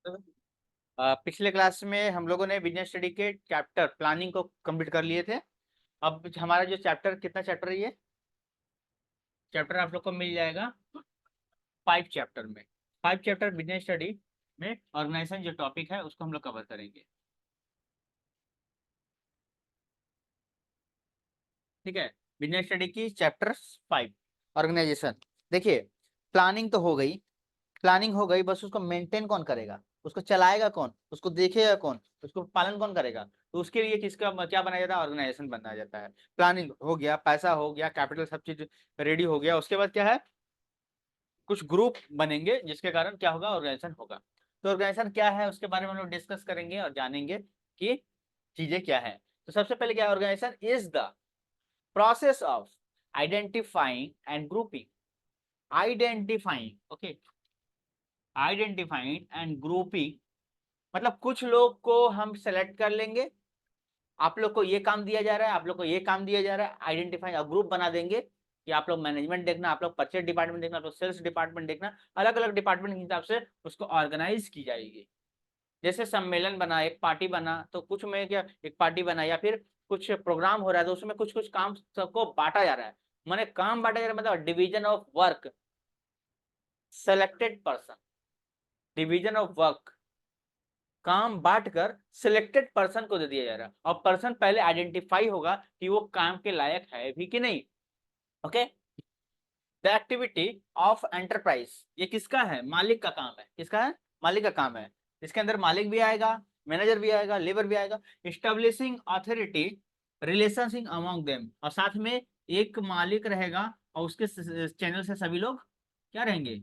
पिछले क्लास में हम लोगों ने बिजनेस स्टडी के चैप्टर प्लानिंग को कंप्लीट कर लिए थे। अब हमारा जो चैप्टर, कितना चैप्टर है ये चैप्टर आप लोग को मिल जाएगा 5 चैप्टर में। 5 चैप्टर बिजनेस स्टडी में ऑर्गेनाइजेशन जो टॉपिक है उसको हम लोग कवर करेंगे। ठीक है, बिजनेस स्टडी की चैप्टर 5 ऑर्गेनाइजेशन। देखिए, प्लानिंग तो हो गई, प्लानिंग हो गई, बस उसको मेंटेन कौन करेगा, उसको चलाएगा कौन, उसको देखेगा कौन, उसको पालन कौन करेगा। तो उसके लिए किसका क्या बनाया जाता है, ऑर्गेनाइजेशन बनाया जाता है। प्लानिंग हो गया, पैसा हो गया, कैपिटल, सब चीज रेडी हो गया, उसके बाद क्या है, कुछ ग्रुप बनेंगे जिसके कारण क्या होगा, ऑर्गेनाइजेशन होगा। तो ऑर्गेनाइजेशन क्या है उसके बारे में हम लोग डिस्कस करेंगे और जानेंगे कि चीजें क्या है। तो सबसे पहले क्या है, organisation is the process of identifying and grouping. Identifying, okay, identifying and grouping मतलब कुछ लोग को हम सेलेक्ट कर लेंगे, आप लोग को ये काम दिया जा रहा है, आप लोग को ये काम दिया जा रहा है, आइडेंटिफाई और ग्रुप बना देंगे कि आप लोग मैनेजमेंट देखना, आप लोग परचेज डिपार्टमेंट देखना, आप लोग सेल्स डिपार्टमेंट देखना, अलग अलग डिपार्टमेंट के हिसाब से उसको ऑर्गेनाइज की जाएगी। जैसे सम्मेलन बना, एक पार्टी बना, तो कुछ में क्या, एक पार्टी बना या फिर कुछ प्रोग्राम हो रहा है तो उसमें कुछ कुछ काम सबको बांटा जा रहा है। माने काम बांटा जा रहा है मतलब division of work, selected person, division of work, काम बांटकर सिलेक्टेड पर्सन को दे दिया जा रहा है और पर्सन पहले आइडेंटिफाई होगा कि वो काम के लायक है भी कि नहीं। Okay, the activity of enterprise, ये किसका है, मालिक का काम है, किसका है, मालिक का काम है। इसके अंदर मालिक भी आएगा, मैनेजर भी आएगा, लेबर भी आएगा। Establishing authority relationship among them, और साथ में एक मालिक रहेगा और उसके चैनल से सभी लोग क्या रहेंगे,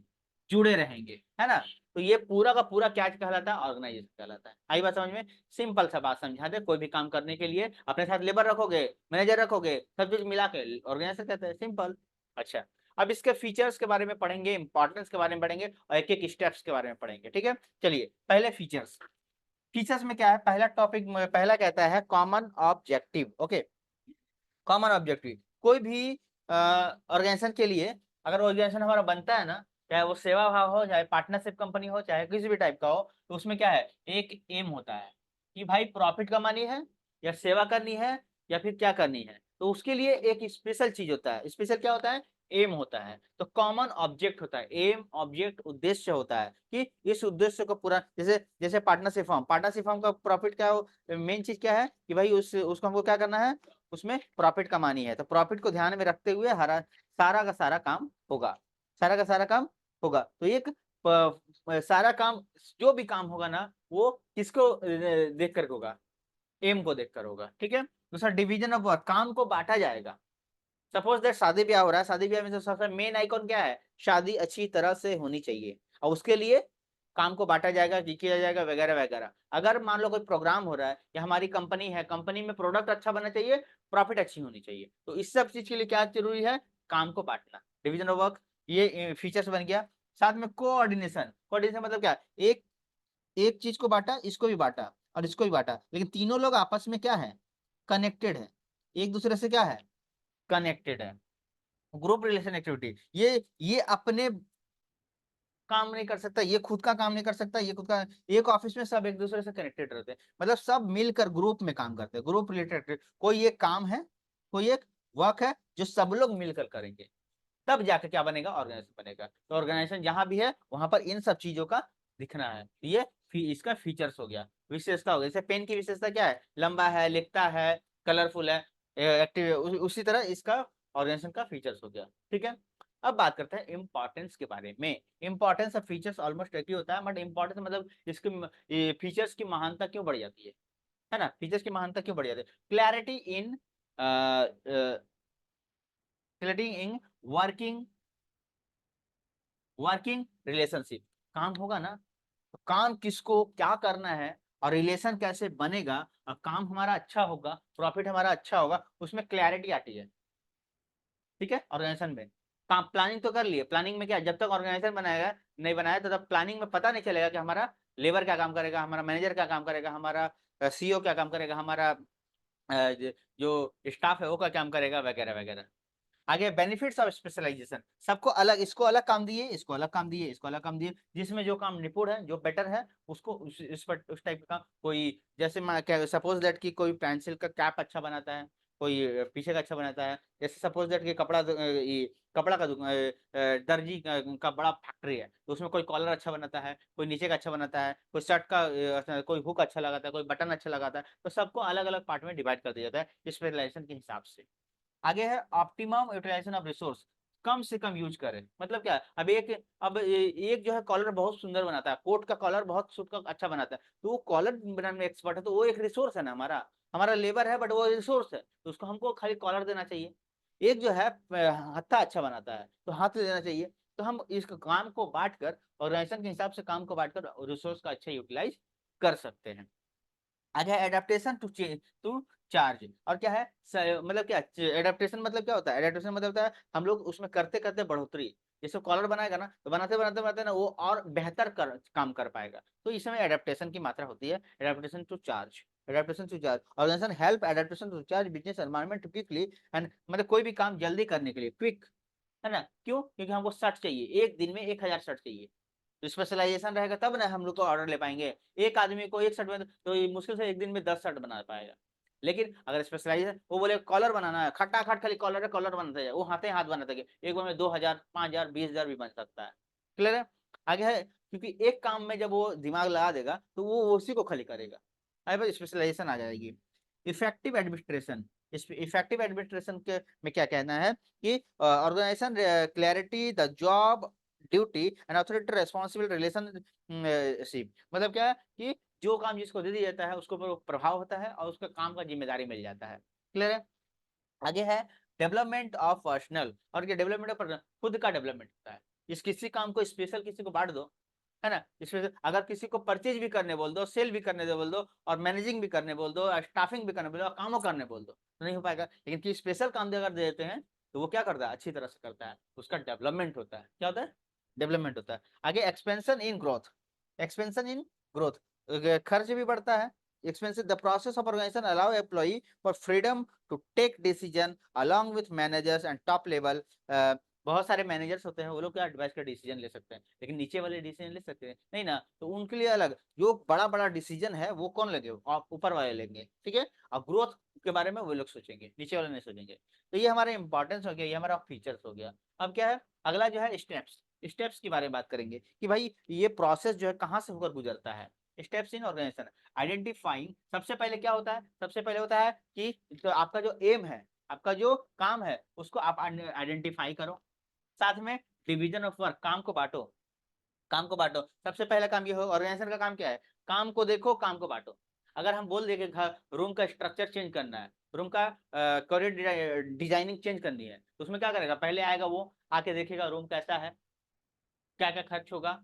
जुड़े रहेंगे, है ना। तो ये पूरा का पूरा क्या कहलाता है, ऑर्गेनाइजेशन कहलाता है। आई बात समझ में, सिंपल सा बात समझा दे, कोई भी काम करने के लिए अपने साथ लेबर रखोगे, मैनेजर रखोगे, सब चीज मिला के ऑर्गेनाइजेशन कहते हैं, सिंपल। अच्छा, अब इसके फीचर्स के बारे में पढ़ेंगे, इंपॉर्टेंस के बारे में पढ़ेंगे और एक एक स्टेप्स के बारे में पढ़ेंगे। ठीक है, चलिए पहले फीचर्स। फीचर्स में क्या है, पहला टॉपिक पहला कहता है common objective. Okay, common objective, कोई भी ऑर्गेनाइजेशन के लिए, अगर ऑर्गेनाइजेशन हमारा बनता है ना, चाहे वो सेवा भाव हो, चाहे पार्टनरशिप कंपनी हो, चाहे किसी भी टाइप का हो, तो उसमें क्या है, एक एम होता है कि भाई प्रॉफिट कमानी है या सेवा करनी है या फिर क्या करनी है। तो उसके लिए एक स्पेशल चीज होता है, स्पेशल क्या होता है, एम होता है। तो कॉमन ऑब्जेक्ट होता है, एम ऑब्जेक्ट उद्देश्य होता है कि इस उद्देश्य को पूरा, जैसे जैसे पार्टनरशिप फॉर्म का प्रॉफिट क्या हो, मेन चीज क्या है कि भाई उसको हमको क्या करना है, उसमें प्रॉफिट कमानी है। तो प्रॉफिट को ध्यान में रखते हुए हरा सारा का सारा काम होगा, सारा का सारा काम होगा। तो एक सारा काम, जो भी काम होगा ना, वो किसको देख कर होगा, एम को देख कर होगा। ठीक है, दूसरा डिवीजन ऑफ वर्क, काम को बांटा जाएगा। सपोज दैट शादी ब्याह हो रहा है, शादी ब्याह में तो सबसे मेन आइकॉन क्या है, शादी अच्छी तरह से होनी चाहिए, और उसके लिए काम को बांटा जाएगा, किया जाएगा, वगैरह वगैरह। अगर मान लो कोई प्रोग्राम हो रहा है या हमारी कंपनी है, कंपनी में प्रोडक्ट अच्छा बनना चाहिए, प्रॉफिट अच्छी होनी चाहिए, तो इस सब चीज के लिए क्या जरूरी है, काम को बांटना, डिवीजन ऑफ वर्क, ये फीचर्स बन गया। साथ में कोऑर्डिनेशन, कोऑर्डिनेशन मतलब क्या, एक एक चीज को बांटा, इसको भी बांटा और इसको भी बांटा, लेकिन तीनों लोग आपस में क्या है, कनेक्टेड है, एक दूसरे से क्या है, कनेक्टेड है। ग्रुप रिलेशन एक्टिविटी, ये अपने काम नहीं कर सकता, ये खुद का काम नहीं कर सकता, ये खुद का, एक ऑफिस में सब एक दूसरे से कनेक्टेड रहते हैं, मतलब सब मिलकर ग्रुप में काम करते हैं, ग्रुप रिलेटेड। कोई एक काम है, कोई एक वर्क है जो सब लोग मिलकर करेंगे, तब जाकर क्या बनेगा, ऑर्गेनाइजेशन बनेगा। तो ऑर्गेनाइजेशन जहां भी है वहां पर इन सब चीजों का दिखना है। ये इसका फीचर्स हो गया, विशेषता हो गया। जैसे पेन की विशेषता क्या है, लंबा है, लिखता है, कलरफुल है, एक्टिव, उसी तरह इसका ऑर्गेनाइजेशन का फीचर्स हो गया। ठीक है, अब बात करते हैं इंपॉर्टेंस के बारे में। इंपॉर्टेंस ऑफ फीचर्स ऑलमोस्ट एक ही होता है, बट इंपॉर्टेंस मतलब इसके फीचर्स की महानता क्यों बढ़ जाती है ना, फीचर्स की महानता क्यों बढ़ जाती है। Clarity in working working relationship, काम होगा ना, तो काम किसको क्या करना है और रिलेशन कैसे बनेगा, और काम हमारा अच्छा होगा, प्रॉफिट हमारा अच्छा होगा, उसमें क्लैरिटी आती है। ठीक है, ऑर्गेनाइजेशन में काम, प्लानिंग तो कर लिए, प्लानिंग में क्या, जब तक ऑर्गेनाइजेशन बनाएगा नहीं बनाया तो तब प्लानिंग में पता नहीं चलेगा कि हमारा लेबर क्या काम करेगा, हमारा मैनेजर क्या काम करेगा, हमारा सीईओ क्या काम करेगा, हमारा जो स्टाफ है वो क्या काम करेगा, वगैरह वगैरह। आगे बेनिफिट्स ऑफ स्पेशलाइजेशन, सबको अलग, इसको अलग काम दिए, इसको अलग काम दिए, इसको अलग काम दिए, जिसमें जो काम निपुण है, जो बेटर है, उसको उस टाइप का कोई, जैसे सपोज दैट कि कोई पेंसिल का कैप अच्छा बनाता है, कोई पीछे का अच्छा बनाता है, जैसे सपोज दैट कि कपड़ा का दर्जी का बड़ा फैक्ट्री है, तो उसमें कोई कॉलर अच्छा बनाता है, कोई नीचे का अच्छा बनाता है, कोई शर्ट का कोई हुक अच्छा लगाता है, कोई बटन अच्छा लगाता है, तो सबको अलग अलग पार्ट में डिवाइड कर दिया जाता है स्पेशलाइजेशन के हिसाब से। आगे है ऑप्टिमम यूटिलाइजेशन ऑफ रिसोर्स, कम से कम यूज करें, मतलब क्या है, अब एक जो है कॉलर बहुत सुंदर बनाता है, कोट का कॉलर बहुत सूट का अच्छा बनाता है, तो वो कॉलर बनाने में एक्सपर्ट है, तो वो एक रिसोर्स है ना, हमारा हमारा लेबर है, बट वो रिसोर्स है, तो उसको हमको खाली कॉलर देना चाहिए। एक जो है हत्था अच्छा बनाता है, तो हाथ देना चाहिए। तो हम इस काम को बांट कर, ऑर्गेनाइजेशन के हिसाब से काम को बांट कर रिसोर्स का अच्छा यूटिलाइज कर सकते हैं। आगे है एडेप्टेशन टू चार्ज, और क्या है मतलब क्या, एडेप्टेशन मतलब क्या होता है, एडेप्टेशन मतलब होता है हम लोग उसमें करते करते बढ़ोतरी, जैसे कॉलर बनाएगा ना, तो बनाते बनाते बनाते ना वो और बेहतर काम कर पाएगा, तो इसमें एडेप्टेशन की मात्रा होती है, adaptation to charge. Adaptation to charge, organisation help adaptation to charge business environment quickly and, मतलब कोई भी काम जल्दी करने के लिए, क्विक, है ना, क्यों, क्योंकि हमको शर्ट चाहिए, एक दिन में 1000 शर्ट चाहिए, तो स्पेशलाइजेशन रहेगा तब ना हम लोग को ऑर्डर ले पाएंगे। एक आदमी को एक शर्ट में तो ये मुश्किल से एक दिन में 10 शर्ट बना पाएगा, लेकिन अगर स्पेशलाइजेशन, वो बोले कॉलर बनाना है, खट्टा खट खाली कॉलर है, कॉलर बनाता है, वो हाथे हाथ बनाता है, एक बार में 2000, 5000, 20000 भी बन सकता है। क्लियर है। आगे है, क्योंकि एक काम में जब वो दिमाग लगा देगा तो वो उसी को खाली करेगा, अरे स्पेशलाइजेशन आ जाएगी। इफेक्टिव एडमिनिस्ट्रेशन, इफेक्टिव एडमिनिस्ट्रेशन के में क्या कहना है कि organisation clarity the job duty and authority responsible relationship, मतलब क्या है कि जो काम जिसको दे दिया जाता है उसको पर प्रभाव होता है और उसका काम का जिम्मेदारी मिल जाता है। क्लियर है। आगे है डेवलपमेंट ऑफ पर्सनल, और ये डेवलपमेंट ऑफ पर्सनल खुद का डेवलपमेंट होता है, इस किसी काम को स्पेशल किसी को बांट दो, है ना, इसमें अगर किसी को परचेज भी करने बोल दो, सेल भी करने दो बोल दो, और मैनेजिंग भी करने बोल दो, स्टाफिंग भी करने बोल दो, कामों करने बोल दो, तो नहीं हो पाएगा, लेकिन कि स्पेशल काम अगर दे देते हैं तो वो क्या करता है, अच्छी तरह से करता है, उसका डेवलपमेंट होता है, क्या होता है, डेवलपमेंट होता है। आगे expansion in growth, expansion in growth, खर्च भी बढ़ता है, expenses, the process of organization allow employee for freedom to take decision along with managers and top level, बहुत सारे मैनेजर्स होते हैं, वो लोग क्या एडवाइस का डिसीजन ले सकते हैं, लेकिन नीचे वाले डिसीजन ले सकते हैं नहीं ना, तो उनके लिए अलग, जो बड़ा बड़ा डिसीजन है वो कौन लेंगे, आप ऊपर वाले लेंगे, ठीक है, अब ग्रोथ के बारे में वो लोग सोचेंगे, नीचे वाले नहीं सोचेंगे। तो ये हमारा इंपॉर्टेंस हो गया, ये हमारा फीचर्स हो गया। अब क्या है, अगला जो है स्टेप्स, स्टेप्स के बारे में बात करेंगे कि भाई ये प्रोसेस जो है कहाँ से होकर गुजरता है। स्टेप्स इन ऑर्गेनाइजेशन, आइडेंटिफाइंग, सबसे पहले क्या होता है, सबसे पहले होता है कि तो आपका जो एम है, आपका जो काम है उसको आप आइडेंटिफाई करो, साथ में डिवीजन ऑफ वर्क, काम को बांटो, काम को बांटो, सबसे पहला काम ये हो, ऑर्गेनाइजेशन का काम क्या है, काम को देखो, काम को बांटो। अगर हम बोल देंगे घर रूम का स्ट्रक्चर चेंज करना है, रूम का कॉरिडोर डिजाइनिंग चेंज करनी है, तो उसमें क्या करेगा, पहले आएगा वो, आके देखेगा रूम कैसा है, क्या क्या खर्च होगा,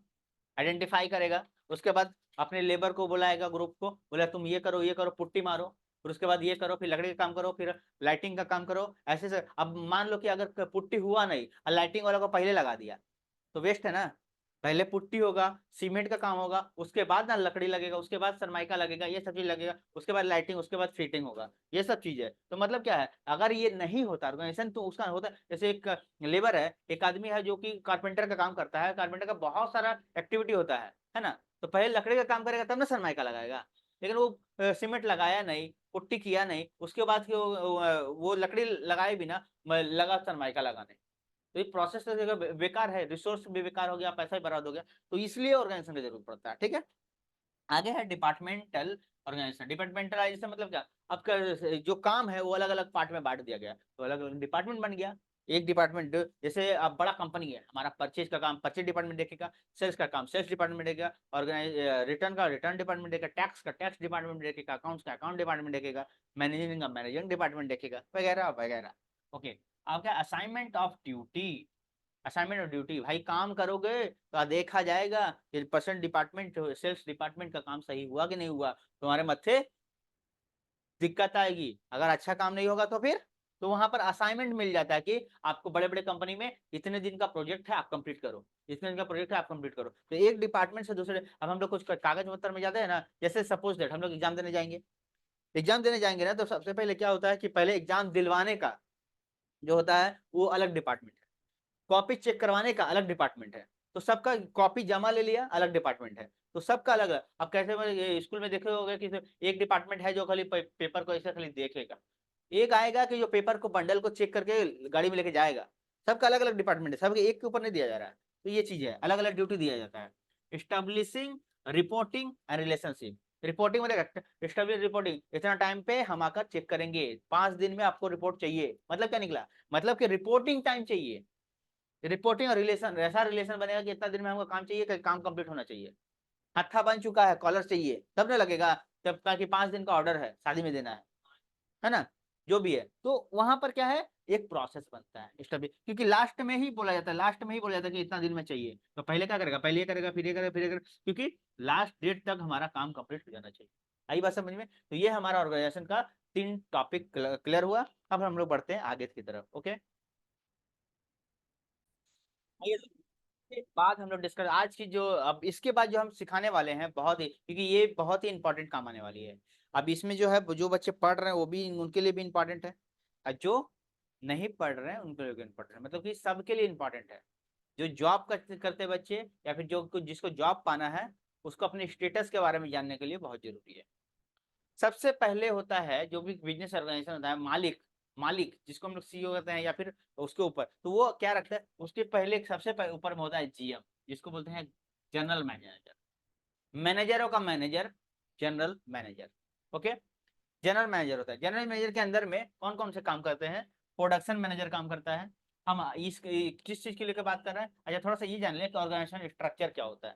आइडेंटिफाई करेगा, उसके बाद अपने लेबर को बुलाएगा, ग्रुप को बोला तुम ये करो पुट्टी मारो, फिर उसके बाद ये करो, फिर लकड़ी का काम करो, फिर लाइटिंग का काम करो, ऐसे से अब मान लो कि अगर पुट्टी हुआ नहीं और लाइटिंग वाला को पहले लगा दिया तो वेस्ट है ना, पहले पुट्टी होगा, सीमेंट का काम होगा, उसके बाद ना लकड़ी लगेगा, उसके बाद सरमाइका लगेगा, ये सब चीज लगेगा, उसके बाद लाइटिंग, उसके बाद फिटिंग होगा, ये सब चीज है। तो मतलब क्या है, अगर ये नहीं होता ऑर्गेनाइजेशन तो उसका होता है, जैसे एक लेबर है, एक आदमी है जो कि कारपेंटर का काम करता है, कारपेंटर का बहुत सारा एक्टिविटी होता है ना, तो पहले लकड़ी का काम करेगा तब ना सरमाइका लगाएगा, लेकिन वो सीमेंट लगाया नहीं, पुट्टी किया नहीं, उसके बाद वो लकड़ी लगाए बिना लगा सरमाइका लगाने, तो ये प्रोसेस तो बेकार है, रिसोर्स भी बेकार हो गया, पैसा भी बर्बाद हो गया, तो इसलिए ऑर्गेनाइजेशन की जरूरत पड़ता है, ठीक है। आगे है डिपार्टमेंटल ऑर्गेनाइजेशन, डिपार्टमेंटलाइजेशन मतलब क्या, आपका जो काम है वो अलग अलग पार्ट में बांट दिया गया, तो अलग अलग डिपार्टमेंट बन गया। एक डिपार्टमेंट, जैसे अब बड़ा कंपनी है, हमारा परचेज का काम परचेज डिपार्टमेंट देखेगा, सेल्स का काम सेल्स डिपार्टमेंट देखेगा, ऑर्गेनाइज रिटर्न का रिटर्न डिपार्टमेंट देखेगा, टैक्स का टैक्स डिपार्टमेंट देखेगा, अकाउंट्स का अकाउंट डिपार्टमेंट देखेगा, मैनेजिंग का मैनेजिंग डिपार्टमेंट देखेगा, वगैरह वगैरह। ओके, अब क्या असाइनमेंट ऑफ ड्यूटी, असाइनमेंट और ड्यूटी, भाई काम करोगे तो देखा जाएगा कि परसेंट डिपार्टमेंट सेल्स डिपार्टमेंट का काम सही हुआ कि नहीं हुआ, तुम्हारे मत्थे दिक्कत आएगी, अगर अच्छा काम नहीं होगा तो फिर, तो वहां पर असाइनमेंट मिल जाता है कि आपको बड़े बड़े कंपनी में इतने दिन का प्रोजेक्ट है आप कंप्लीट करो, इतने दिन का प्रोजेक्ट है आप कंप्लीट करो, तो एक डिपार्टमेंट से दूसरे, अब हम लोग कुछ कागज पत्र में जाते हैं ना, जैसे सपोज दैट हम लोग एग्जाम देने जाएंगे, एग्जाम देने जाएंगे ना, तो सबसे पहले क्या होता है कि पहले एग्जाम दिलवाने का जो होता है वो अलग डिपार्टमेंट है, कॉपी चेक करवाने का अलग डिपार्टमेंट है। तो सबका कॉपी जमा ले लिया, अलग डिपार्टमेंट है। तो सबका अलग अलग। अब कैसे स्कूल में देखे होगे कि एक डिपार्टमेंट है जो खाली पेपर को ऐसे खाली देखेगा, एक आएगा कि जो पेपर को बंडल को चेक करके गाड़ी में लेके जाएगा। सबका अलग अलग डिपार्टमेंट है, सबके एक के ऊपर नहीं दिया जा रहा है। तो ये चीज है, अलग अलग ड्यूटी दिया जाता है। Establishing reporting and relationship. Reporting मतलब स्टैब्लिश रिपोर्टिंग, इतना टाइम पे हम आकर चेक करेंगे, 5 दिन में आपको रिपोर्ट चाहिए। मतलब क्या निकला, मतलब कि रिपोर्टिंग टाइम चाहिए। रिपोर्टिंग और रिलेशन, ऐसा रिलेशन बनेगा कि इतना दिन में हमको काम चाहिए कि काम कंप्लीट होना चाहिए। हत्था बन चुका है, कॉलर चाहिए, तब ना लगेगा जब ताकि 5 दिन का ऑर्डर है, शादी में देना है ना, जो भी है। तो वहां पर क्या है, एक प्रोसेस बनता है स्टेब्लिश, क्योंकि लास्ट में ही बोला जाता है, लास्ट में ही बोला जाता है कि इतना दिन में चाहिए। तो पहले क्या करेगा, पहले ये करेगा, फिर ये करेगा, फिर ये करेगा, क्योंकि लास्ट डेट तक हमारा काम कंप्लीट हो जाना चाहिए। आई बात समझ में। तो ये हमारा ऑर्गेनाइजेशन का 3 टॉपिक क्लियर हुआ। अब हम लोग बढ़ते हैं आगे की तरफ। ओके, इसके बाद हम लोग डिस्कस आज की जो, अब इसके बाद जो हम सिखाने वाले हैं बहुत ही, क्योंकि ये बहुत ही इंपॉर्टेंट काम आने वाली है। अब इसमें जो है जो बच्चे पढ़ रहे हैं वो भी, उनके लिए भी इंपॉर्टेंट है, और जो नहीं पढ़ रहे हैं उनके लिए भी इंपॉर्टेंट है, मतलब कि सबके लिए इंपॉर्टेंट है। जो जॉब करते बच्चे, या फिर जो जिसको जॉब पाना है, उसको अपने स्टेटस के बारे में जानने के लिए बहुत जरूरी है। सबसे पहले होता है जो भी बिजनेस ऑर्गेनाइजेशन होता है, मालिक, मालिक जिसको हम लोग सीईओ कहते हैं, या फिर उसके ऊपर, तो वो क्या रखता है, उसके पहले सबसे ऊपर में होता है जीएम, जिसको बोलते हैं जनरल मैनेजर। मैनेजरों का manager, general manager. Okay, general manager होता है। जनरल मैनेजर के अंदर में कौन कौन से काम करते हैं, प्रोडक्शन मैनेजर काम करता है। हम इस किस चीज के लेकर बात कर रहे हैं, अच्छा थोड़ा सा ये जान लें कि ऑर्गेनाइजेशन स्ट्रक्चर क्या होता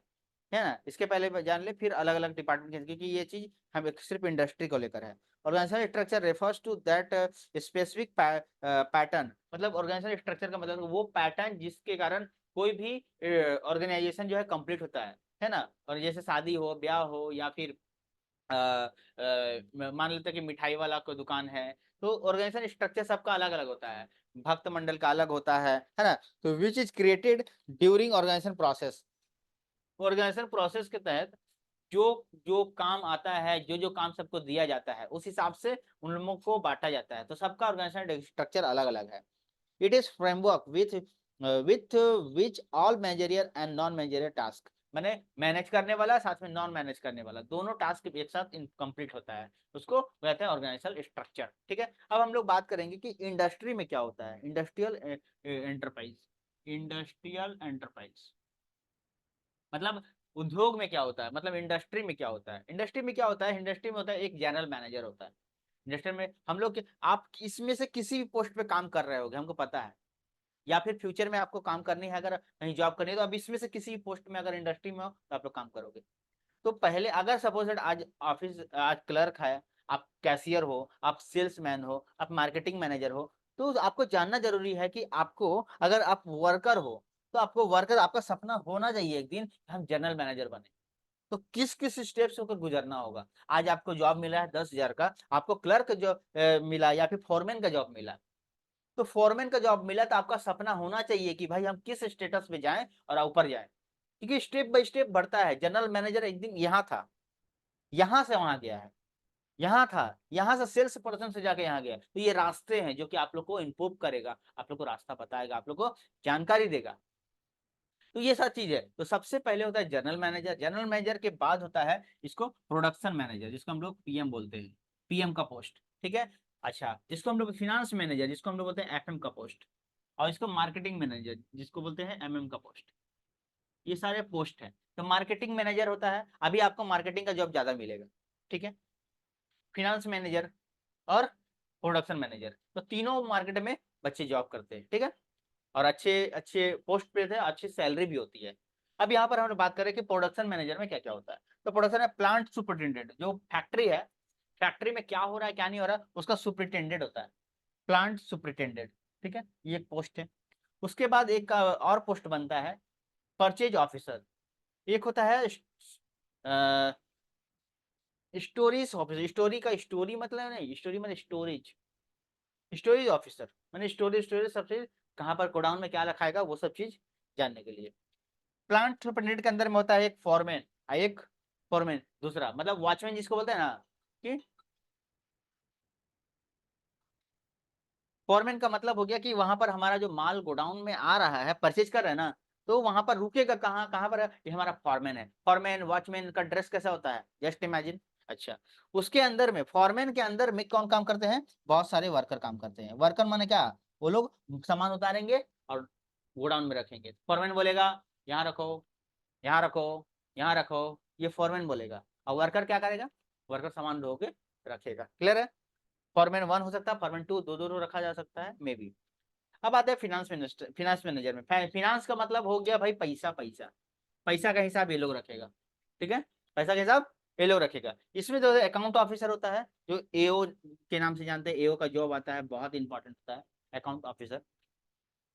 है ना, इसके पहले जान ले, फिर अलग अलग डिपार्टमेंट, क्योंकि ये चीज हम सिर्फ इंडस्ट्री को लेकर है। Organisation structure refers to that specific pattern, मतलब ऑर्गेनाइजेशन स्ट्रक्चर का मतलब वो पैटर्न जिसके कारण कोई भी ऑर्गेनाइजेशन जो है कंप्लीट होता है ना। और जैसे शादी हो, ब्याह हो, या फिर मान लेते हैं कि मिठाई वाला कोई दुकान है, तो ऑर्गेनाइजेशन स्ट्रक्चर सबका अलग अलग होता है। भक्त मंडल का अलग होता है ना। तो which is created during organisation process. Organisation process के तहत जो जो काम आता है, जो जो काम सबको दिया जाता है, उस हिसाब से उन लोगों को बांटा जाता है। तो सबका ऑर्गेनाइजेशन स्ट्रक्चर अलग अलग है। It is framework with which all managerial and non managerial task, मैंने मैनेज करने वाला साथ में नॉन मैनेज करने वाला, दोनों टास्क एक साथ कंप्लीट होता है, उसको कहते हैं ऑर्गेनाइजेशनल स्ट्रक्चर। ठीक है, अब हम लोग बात करेंगे कि इंडस्ट्री में क्या होता है, इंडस्ट्रियल एंटरप्राइज। इंडस्ट्रियल एंटरप्राइज मतलब उद्योग में क्या होता है, मतलब इंडस्ट्री में क्या होता है। इंडस्ट्री में क्या होता है, इंडस्ट्री में होता है एक जनरल मैनेजर होता है। इंडस्ट्री में हम लोग आप इसमें से किसी भी पोस्ट पे काम कर रहे होगे, हमको पता है, या फिर फ्यूचर में आपको काम करनी है, अगर कहीं जॉब करनी है, तो अब इसमें से किसी भी पोस्ट में अगर इंडस्ट्री में हो तो आप लोग काम करोगे। तो पहले अगर सपोज आज ऑफिस, आज क्लर्क है, आप कैशियर हो, आप सेल्समैन हो, आप मार्केटिंग मैनेजर हो, तो आपको जानना जरूरी है कि आपको, अगर आप वर्कर हो, तो आपको वर्कर, आपका सपना होना चाहिए एक दिन हम जनरल मैनेजर बने। तो किस किस स्टेप से होकर गुजरना होगा। आज आपको जॉब मिला है 10,000 का, आपको क्लर्क जॉब मिला, या फिर फॉरमैन का जॉब मिला। तो फॉरमैन का जॉब मिला, तो आपका सपना होना चाहिए कि भाई हम किस स्टेटस पे जाएं और ऊपर जाएं, क्योंकि स्टेप बाय स्टेप बढ़ता है। जनरल मैनेजर एक दिन यहाँ था, यहाँ से वहां गया है, यहाँ था, यहाँ से सेल्स पर्सन से जाके यहाँ गया। तो ये रास्ते हैं जो कि आप लोग को इम्प्रूव करेगा, आप लोग को रास्ता बताएगा, आप लोग को जानकारी देगा। तो ये सब चीज है। तो सबसे पहले होता है जनरल मैनेजर, जनरल मैनेजर के बाद होता है इसको प्रोडक्शन मैनेजर, जिसको हम लोग पीएम बोलते हैं, पीएम का पोस्ट। ठीक है, अच्छा जिसको हम लोग फिनांस मैनेजर, जिसको हम लोग बोलते हैं एफएम का पोस्ट, और इसको मार्केटिंग मैनेजर जिसको बोलते हैं एमएम का पोस्ट। ये सारे पोस्ट हैं। तो मार्केटिंग मैनेजर होता है, अभी आपको मार्केटिंग का जॉब ज्यादा मिलेगा। ठीक है, फिनांस मैनेजर और प्रोडक्शन मैनेजर, तो तीनों मार्केट में बच्चे जॉब करते हैं। ठीक है, और अच्छे अच्छे पोस्ट पे थे, अच्छी सैलरी भी होती है। अब यहाँ पर हम बात करें कि प्रोडक्शन मैनेजर में क्या क्या होता है। तो प्रोडक्शन में प्लांट सुपरिटेंडेंट, जो फैक्ट्री है, फैक्ट्री में क्या हो रहा है क्या नहीं हो रहा है, उसका सुपरिटेंडेंट होता है, प्लांट सुपरिटेंडेंट। ठीक है, ये एक पोस्ट है। उसके बाद एक और पोस्ट बनता है परचेज ऑफिसर। एक होता है स्टोरेज ऑफिसर, स्टोरी का स्टोरी मतलब नहीं, स्टोरी मतलब स्टोरेज, स्टोरेज ऑफिसर मैंने स्टोरेज, स्टोरेज सब चीज कहाँ पर गोडाउन में क्या रखा है वो सब चीज जानने के लिए। प्लांट सुपरिटेंडेंट के अंदर में होता है एक फॉरमैन, एक फॉरमैन, दूसरा मतलब वॉचमैन जिसको बोलते हैं ना, कि फॉरमैन का मतलब हो गया कि वहां पर हमारा जो माल गोडाउन में आ रहा है, परचेज कर रहे हैं ना, तो वहां पर रुकेगा कहाँ, कहाँ पर है? ये हमारा फॉरमैन है। फॉरमैन वॉचमैन का ड्रेस कैसा होता है, जस्ट इमेजिन। अच्छा, उसके अंदर में, फॉरमैन के अंदर में कौन काम करते हैं? बहुत सारे वर्कर काम करते हैं। वर्कर माने क्या? वो लोग सामान उतारेंगे और गोडाउन में रखेंगे। फॉरमैन बोलेगा यहाँ रखो, यहाँ रखो, यहाँ रखो, ये फॉरमैन बोलेगा। और वर्कर क्या करेगा? वर्कर सामान ढो के रखेगा। क्लियर है? फॉरमैन 1 हो सकता है, फॉरमैन 2, दो दो रखा जा सकता है मे बी। अब आते हैं फिनेंस मिनिस्टर, फिनेंस मैनेजर में। फिनांस का मतलब हो गया भाई पैसा, पैसा, पैसा का हिसाब ये लोग रखेगा। ठीक है, पैसा का हिसाब ये लोग रखेगा। इसमें जो अकाउंट ऑफिसर होता है, जो एओ के नाम से जानते हैं, एओ का जॉब आता है, बहुत इंपॉर्टेंट होता है अकाउंट ऑफिसर।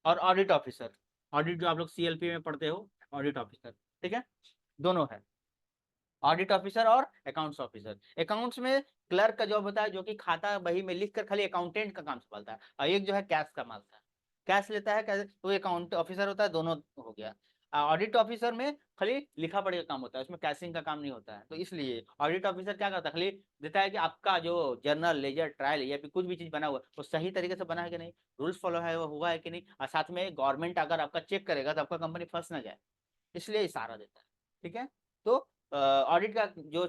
और ऑडिट ऑफिसर, ऑडिट जो आप लोग सीएलपी में पढ़ते हो, ऑडिट ऑफिसर। ठीक है, दोनों है, ऑडिट ऑफिसर और अकाउंट्स ऑफिसर। अकाउंट्स में क्लर्क का जॉब होता है, जो कि खाता बही में लिख कर खाली अकाउंटेंट का काम संभालता है। और एक जो है कैश का मालता है, कैश लेता है, कैश तो अकाउंट ऑफिसर होता है। दोनों हो गया। ऑडिट ऑफिसर में खाली लिखा पढ़ी का काम होता है, उसमें कैशिंग का काम नहीं होता है। तो इसलिए ऑडिट ऑफिसर क्या करता है? खाली देता है कि आपका जो जर्नल लेजर ट्रायल या फिर कुछ भी चीज बना हुआ है वो सही तरीके से बना है कि नहीं, रूल्स फॉलो है वो हुआ है कि नहीं, और साथ में गवर्नमेंट अगर आपका चेक करेगा तो आपका कंपनी फंस ना जाए, इसलिए इशारा देता है। ठीक है, तो ऑडिट का जो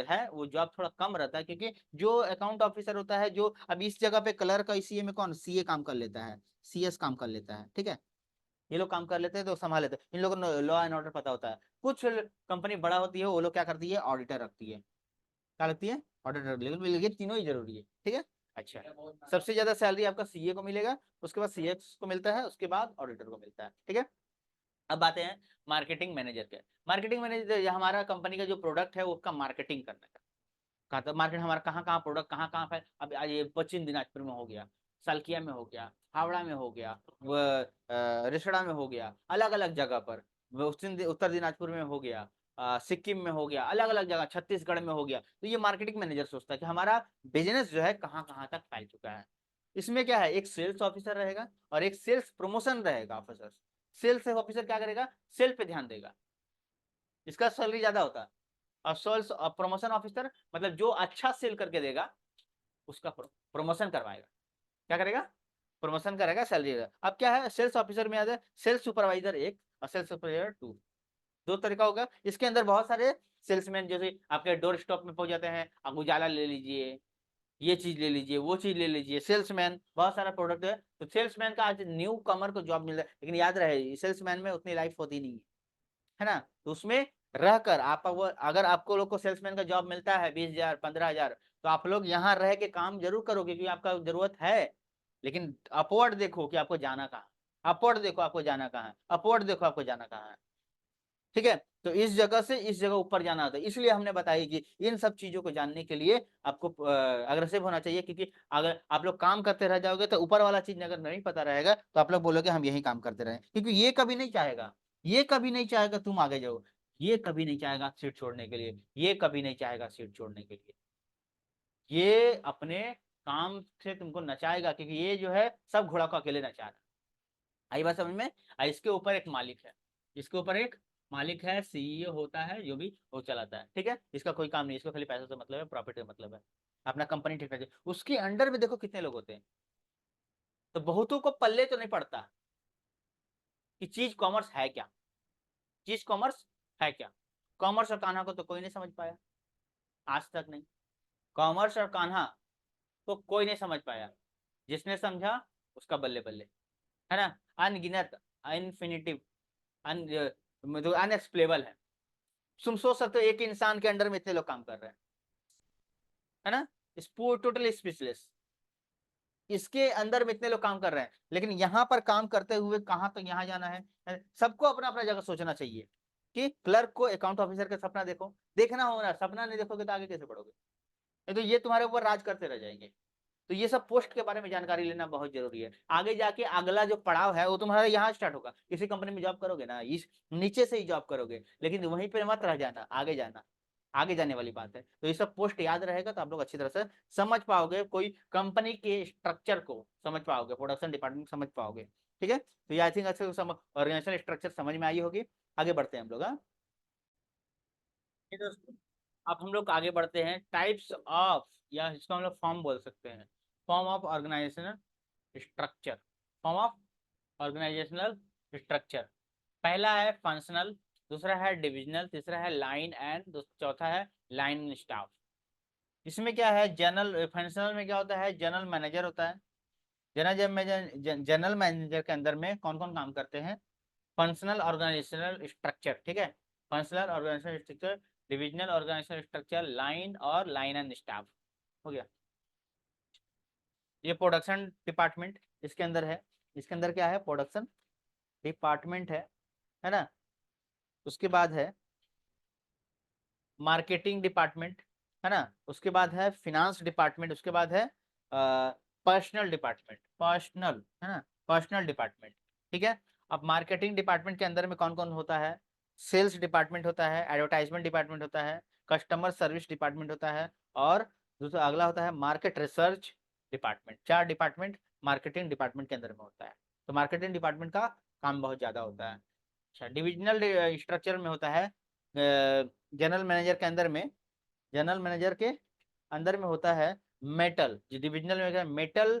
है वो जॉब थोड़ा कम रहता है, क्योंकि जो अकाउंट ऑफिसर होता है, जो अब इस जगह पे क्लर्क का सीए में कौन, सीए काम कर लेता है, सीएस काम कर लेता है। ठीक है, ये लोग काम कर लेते हैं तो संभाल लेते हैं, इन लोगों को लॉ एंड ऑर्डर पता होता है। कुछ कंपनी बड़ा होती है, वो लोग क्या करती है? ऑडिटर रखती है। क्या लगती है? ऑडिटर। लेकिन ये तीनों ही जरूरी है। ठीक है, अच्छा, सबसे ज्यादा सैलरी आपका सीए को मिलेगा, उसके बाद सीएस को मिलता है, उसके बाद ऑडिटर को मिलता है। ठीक है, अब आते हैं मार्केटिंग मैनेजर के। मार्केटिंग मैनेजर हमारा कंपनी का जो प्रोडक्ट है उसका मार्केटिंग करने का। कहा था मार्केट हमारा कहाँ कहाँ प्रोडक्ट कहाँ कहाँ है। अब आज ये पश्चिम दिनाजपुर में हो गया, सलकिया में हो गया, हावड़ा में हो गया, रिसड़ा में हो गया, अलग अलग जगह पर। उत्तर दिनाजपुर में हो गया, सिक्किम में हो गया, अलग अलग जगह, छत्तीसगढ़ में हो गया। तो ये मार्केटिंग मैनेजर सोचता है कि हमारा बिजनेस जो है कहाँ कहाँ तक फैल चुका है। इसमें क्या है? एक सेल्स ऑफिसर रहेगा और एक सेल्स प्रमोशन रहेगा ऑफिसर। सेल्स ऑफिसर क्या करेगा? सेल पे ध्यान देगा, इसका सैलरी ज्यादा होता है। और सेल्स प्रमोशन ऑफिसर मतलब जो अच्छा सेल करके देगा उसका प्रमोशन करवाएगा। क्या करेगा? प्रमोशन करेगा, सैलरी देगा। अब क्या है, सेल्स ऑफिसर में आता है सेल्स सुपरवाइजर 1 और सेल्स सुपरवाइजर 2। दो तरीका होगा। इसके अंदर बहुत सारे सेल्समैन जैसे आपके डोर स्टॉप में पहुंच जाते हैं, आप उजाला ले लीजिए, ये चीज ले लीजिए, वो चीज ले लीजिए। सेल्समैन बहुत सारा प्रोडक्ट है, तो सेल्समैन का आज न्यू कमर को जॉब मिल रहा है। लेकिन याद रहे सेल्समैन में उतनी लाइफ होती नहीं है ना। तो उसमें रहकर आप अगर आपको लोग को सेल्समैन का जॉब मिलता है 20,000 15,000, तो आप लोग यहाँ रह के काम जरूर करोगे क्योंकि आपका जरूरत है। लेकिन अपवर्ड देखो कि आपको जाना कहाँ, अपवर्ड देखो आपको जाना कहाँ है, अपवर्ड देखो आपको जाना कहाँ है। ठीक है, तो इस जगह से इस जगह ऊपर जाना होता है। इसलिए हमने बताया कि इन सब चीजों को जानने के लिए आपको अग्रेसिव होना चाहिए, क्योंकि अगर आप लोग काम करते रह जाओगे तो ऊपर वाला चीज अगर नहीं पता रहेगा तो आप लोग बोलोगे हम यही काम करते रहे, क्योंकि ये कभी नहीं चाहेगा, ये कभी नहीं चाहेगा तुम आगे जाओ, ये कभी नहीं चाहेगा सीट छोड़ने के लिए, ये कभी नहीं चाहेगा सीट छोड़ने के लिए। ये अपने काम से तुमको नचाएगा, क्योंकि ये जो है सब घोड़ा को अकेले नचा रहा है। आई बात समझ में? इसके ऊपर एक मालिक है, इसके ऊपर एक मालिक है, सीईओ होता है, जो भी वो चलाता है। ठीक है, इसका कोई काम नहीं, इसको खाली पैसों से मतलब है, प्रॉफिट से मतलब है, अपना कंपनी ठीक रखे। उसके अंडर में देखो कितने लोग होते हैं। तो बहुतों को पल्ले तो नहीं पड़ता कि चीज कॉमर्स है क्या, चीज कॉमर्स है क्या। कॉमर्स और कान्हा को तो कोई नहीं समझ पाया, आज तक नहीं। कॉमर्स और कान्हा को कोई नहीं समझ पाया, जिसने समझा उसका बल्ले बल्ले, है ना। अनगिनत, इनफिनिटिव, मतलब अनएक्सप्लेबल है। तुम सोच सकते हो एक इंसान के अंडर में इतने लोग काम कर रहे हैं, है ना। टोटल स्पीचलेस, इसके अंदर में इतने लोग काम कर रहे हैं, लेकिन यहाँ पर काम करते हुए कहाँ तक यहाँ जाना है। सबको अपना अपना जगह सोचना चाहिए कि क्लर्क को अकाउंट ऑफिसर का सपना देखो, देखना होगा, सपना नहीं देखोगे तो आगे कैसे बढ़ोगे। नहीं तो ये तुम्हारे ऊपर राज करते रह जाएंगे। तो ये सब पोस्ट के बारे में जानकारी लेना बहुत जरूरी है। आगे जाके अगला जो पड़ाव है वो तुम्हारा यहाँ स्टार्ट होगा, किसी कंपनी में जॉब करोगे ना, इस नीचे से ही जॉब करोगे, लेकिन वहीं पे मत रह जाना, आगे जाना, आगे जाने वाली बात है। तो ये सब पोस्ट याद रहेगा तो आप लोग अच्छी तरह से समझ पाओगे, कोई कंपनी के स्ट्रक्चर को समझ पाओगे, प्रोडक्शन डिपार्टमेंट समझ पाओगे। ठीक है, तो ये आई थिंक अच्छे ऑर्गेनाइजेशन स्ट्रक्चर समझ में आई होगी। आगे बढ़ते हैं हम लोग। हाँ दोस्तों, अब हम लोग आगे बढ़ते हैं टाइप्स ऑफ, या इसको हम लोग फॉर्म बोल सकते हैं, form of organisation. Structure, form of organisational structure. पहला है फंक्शनल, दूसरा है डिविजनल, तीसरा है लाइन एंड चौथा है लाइन स्टाफ। इसमें क्या है, जनरल फंक्शनल में क्या होता है, जनरल मैनेजर होता है। जनरल मैनेजर के अंदर में कौन कौन काम करते हैं, फंक्शनल ऑर्गेनाइजेशनल स्ट्रक्चर, ठीक है, functional organisational structure, divisional organisational structure, line और लाइन एंड स्टाफ हो गया। ये प्रोडक्शन डिपार्टमेंट इसके अंदर है, इसके अंदर क्या है, प्रोडक्शन डिपार्टमेंट है ना। उसके बाद है मार्केटिंग डिपार्टमेंट, है ना। उसके बाद है फिनांस डिपार्टमेंट, उसके बाद है पर्सनल डिपार्टमेंट, पर्सनल, है ना, पर्सनल डिपार्टमेंट, ठीक है। अब मार्केटिंग डिपार्टमेंट के अंदर में कौन कौन होता है, सेल्स डिपार्टमेंट होता है, एडवर्टाइजमेंट डिपार्टमेंट होता है, कस्टमर सर्विस डिपार्टमेंट होता है, और दूसरा अगला होता है market research department. 4 department marketing department के अंदर में होता है। तो मार्केटिंग डिपार्टमेंट का काम बहुत ज्यादा होता है। अच्छा, डिविजनल स्ट्रक्चर में होता है जनरल मैनेजर के अंदर में, जनरल मैनेजर के अंदर में होता है मेटल, जो डिविजनल में है मेटल,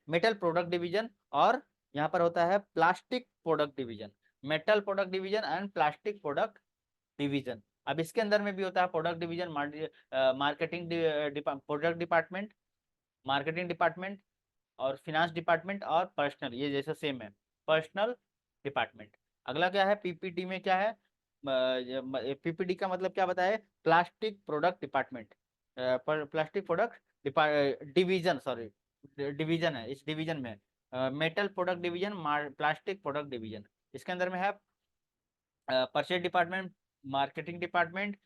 मेटल प्रोडक्ट डिवीजन, और यहाँ पर होता है plastic product division, metal product division and plastic product division. अब इसके अंदर में भी होता है product division, marketing product department, marketing department और फिनांस डिपार्टमेंट और पर्सनल, ये जैसा सेम है, पर्सनल डिपार्टमेंट। अगला क्या है, पीपीटी में क्या है, पीपीटी का मतलब क्या बताए, plastic product department, plastic product division, sorry division है, इस डिवीजन में metal product division, plastic product division. इसके अंदर में है purchase department, marketing department,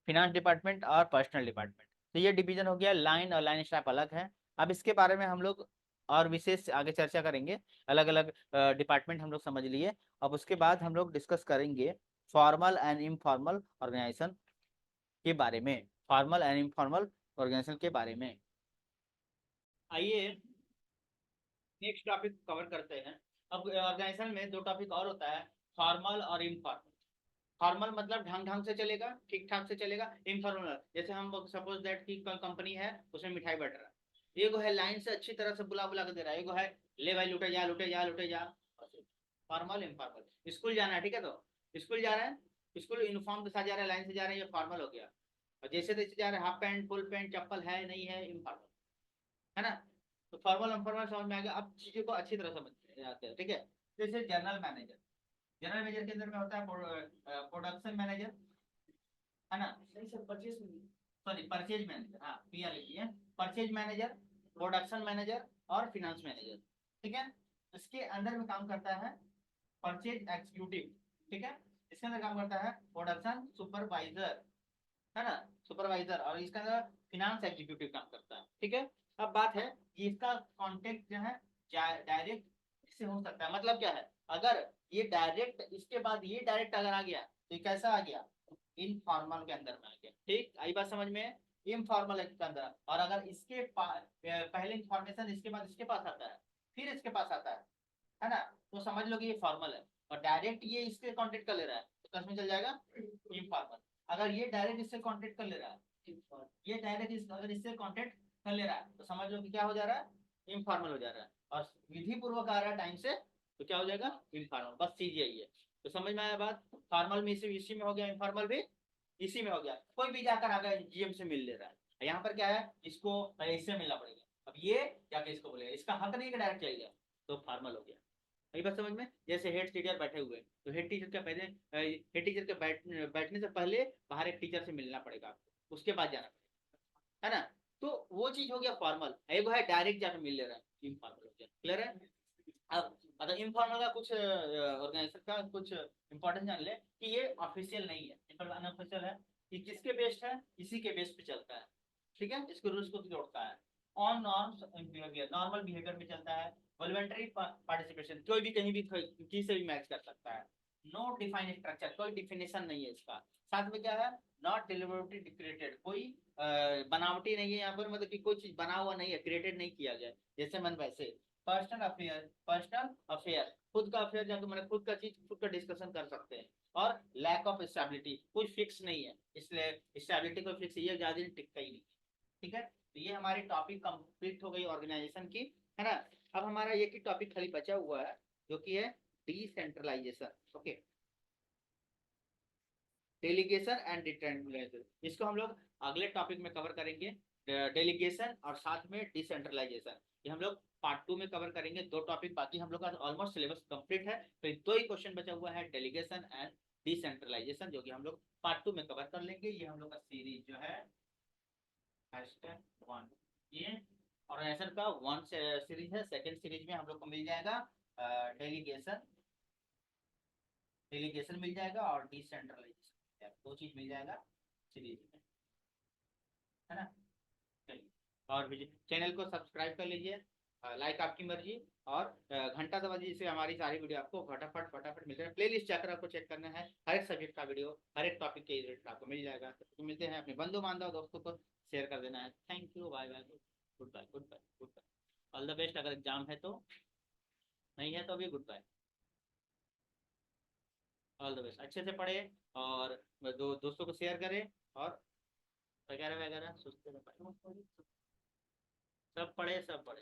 finance department और पर्सनल डिपार्टमेंट। तो ये डिवीजन हो गया, लाइन और लाइन स्टाफ अलग है। अब इसके बारे में हम लोग और विशेष आगे चर्चा करेंगे, अलग अलग डिपार्टमेंट हम लोग समझ लिए। अब उसके बाद हम लोग डिस्कस करेंगे फॉर्मल एंड इनफॉर्मल ऑर्गेनाइजेशन के बारे में, फॉर्मल एंड इनफॉर्मल ऑर्गेनाइजेशन के बारे में। आइए नेक्स्ट टॉपिक कवर करते हैं। अब ऑर्गेनाइजेशन में 2 टॉपिक और होता है, फॉर्मल और इनफॉर्मल। फॉर्मल मतलब ढंग ढंग से चलेगा, ठीक ठाक से चलेगा। इनफॉर्मल जैसे हम सपोज दैट की कंपनी है, उसमें मिठाई बट रहा है, एगो है लाइन से अच्छी तरह से बुला बुला के दे रहा है, एगो है ले भाई लुटे जा लुटे जा लुटे जा। फॉर्मल इनफॉर्मल, स्कूल जाना है, ठीक है, तो स्कूल जा रहे हैं, स्कूल यूनिफॉर्म के साथ जा रहे हैं, लाइन से जा रहे हैं, ये फॉर्मल हो गया। और जैसे तैसे जा रहे हैं, हाफ पैंट फुल पैंट चप्पल है नहीं है, इनफॉर्मल, है ना। तो फॉर्मल इनफॉर्मल समझ में आ गया। अब चीजों को अच्छी तरह समझ आते हैं, ठीक है। जैसे जनरल मैनेजर, जनरल मैनेजर के अंदर में होता है प्रोडक्शन मैनेजर, है ना, सॉरी परचेज मैनेजर, हाँ पीआर लिखिए, परचेज मैनेजर, प्रोडक्शन मैनेजर और फिनांस मैनेजर, ठीक है। इसके अंदर में काम करता है परचेज एग्जीक्यूटिव, ठीक है। इसके अंदर काम करता है प्रोडक्शन सुपरवाइजर, है ना, सुपरवाइजर, और इसके अंदर फिनांस एग्जीक्यूटिव काम करता है, ठीक है। अब बात है कि इसका कॉन्टेक्ट जो है डायरेक्ट इससे हो सकता है, मतलब क्या है, अगर ये डायरेक्ट इसके बाद ये डायरेक्ट अगर आ गया तो ये कैसा आ गया, इनफॉर्मल के अंदर में आ गया, ठीक, आई बात समझ में, इनफॉर्मल के अंदर। और अगर इसके पहले इंफॉर्मेशन इसके बाद इसके पास आता है, फिर इसके पास आता है ना, तो समझ लो कि ये फॉर्मल है। और डायरेक्ट ये इससे कांटेक्ट कर ले रहा है तो किसमें चल जाएगा, इनफॉर्मल। अगर ये डायरेक्ट इससे कांटेक्ट कर ले रहा है, ये डायरेक्ट अगर इससे कांटेक्ट कर ले रहा है तो समझ लो कि क्या हो जा रहा है, इनफॉर्मल हो जा रहा है। और विधि पूर्वक आ रहा है टाइम से तो क्या हो जाएगा, इनफॉर्मल। बस चीज यही है। तो समझ में आया बात, फॉर्मल में इसी में हो गया, इनफॉर्मल भी इसी में हो गया। कोई भी जाकर अगर जीएम से मिल ले रहा है, यहाँ पर क्या है, इसको इससे मिलना पड़ेगा। अब ये जाके इसको बोलेगा, इसका हक नहीं कि डायरेक्ट चल गया, तो फॉर्मल हो गया। यही बात समझ में। जैसे हेड टीचर बैठे हुए, तो हेड टीचर के पहले हेड टीचर के बैठने से पहले बाहर एक टीचर से मिलना पड़ेगा आपको, उसके बाद जाना पड़ेगा, है ना। तो वो चीज हो गया फॉर्मल। एक है डायरेक्ट जाकर मिल ले रहा है, इनफॉर्मल हो गया, क्लियर है। अब मतलब इनफॉर्मल का कुछ ऑर्गेनाइजेशन का कुछ इंपॉर्टेंस जान ले कि ये ऑफिशियल नहीं है, अनऑफिशियल है, ये किसके बेस्ड है, इसी के बेस पे चलता है, ठीक है, इसके रूल्स को जोड़ता है। On norms behaviour, normal behaviour में चलता है। वॉलंटरी पार्टिसिपेशन, कोई भी कहीं भी किसी से भी मैच कर सकता है। नो डिफाइन स्ट्रक्चर, कोई डिफिनेशन नहीं है इसका। साथ में क्या है, नॉट डिलिबरेटली क्रिएटेड, कोई बनावटी नहीं है यहाँ पर, मतलब कि कोई चीज बना हुआ नहीं है, क्रिएटेड नहीं किया गया जैसे मन वैसे। पर्सनल अफेयर, पर्सनल अफेयर, खुद का अफेयर जाकर मैंने खुद का चीज खुद का डिस्कशन कर सकते हैं। और लैक ऑफ स्टेबिलिटी, कोई फिक्स नहीं है, इसलिए स्टेबिलिटी कोई फिक्स, ये ज्यादा दिन टिकता ही नहीं, ठीक है। तो ये हमारी टॉपिक कंप्लीट हो गई ऑर्गेनाइजेशन की, है ना। अब हमारा ये की टॉपिक खाली बचा हुआ है जो कि है decentralisation. Okay, delegation and decentralisation, इसको हम लोग अगले टॉपिक में कवर करेंगे। डेलीगेशन और साथ में डिसेंट्रलाइजेशन, ये हम लोग पार्ट 2 में कवर करेंगे। 2 टॉपिक बाकी, हम लोग का ऑलमोस्ट सिलेबस कंप्लीट है, तो 2 ही क्वेश्चन बचा हुआ है, डेलीगेशन एंड डिसेंट्रलाइजेशन, जो कि हम लोग पार्ट 2 में कवर कर लेंगे। ये हम लोग का सीरीज जो है #1 ये, और ऐसा का 1 सीरीज है। सेकेंड सीरीज में हम लोग को मिल जाएगा डेलीगेशन, डेलीगेशन मिल जाएगा और डिसेंट्रलाइजेशन, 2 चीज मिल जाएगा सीरीज में, है ना। चलिए, और चैनल को सब्सक्राइब कर लीजिए, लाइक आपकी मर्जी, और घंटा दबा दीजिए, जिससे हमारी सारी वीडियो आपको फटाफट फटाफट मिल जाए। प्ले लिस्ट जाकर आपको चेक करना है, हर एक सब्जेक्ट का वीडियो, हर एक टॉपिक के रिलेटेड आपको मिल जाएगा। तो मिलते हैं, अपने बंधु बांधव दोस्तों को शेयर कर देना है। Thank you, bye bye, good bye, good bye, good bye, all the best. अगर एग्जाम है तो, नहीं है तो भी good bye, all the best. अच्छे से पढ़े और दोस्तों को शेयर करें, और वगैरह वगैरह, सुनते रहे, सब पढ़े, सब पढ़े।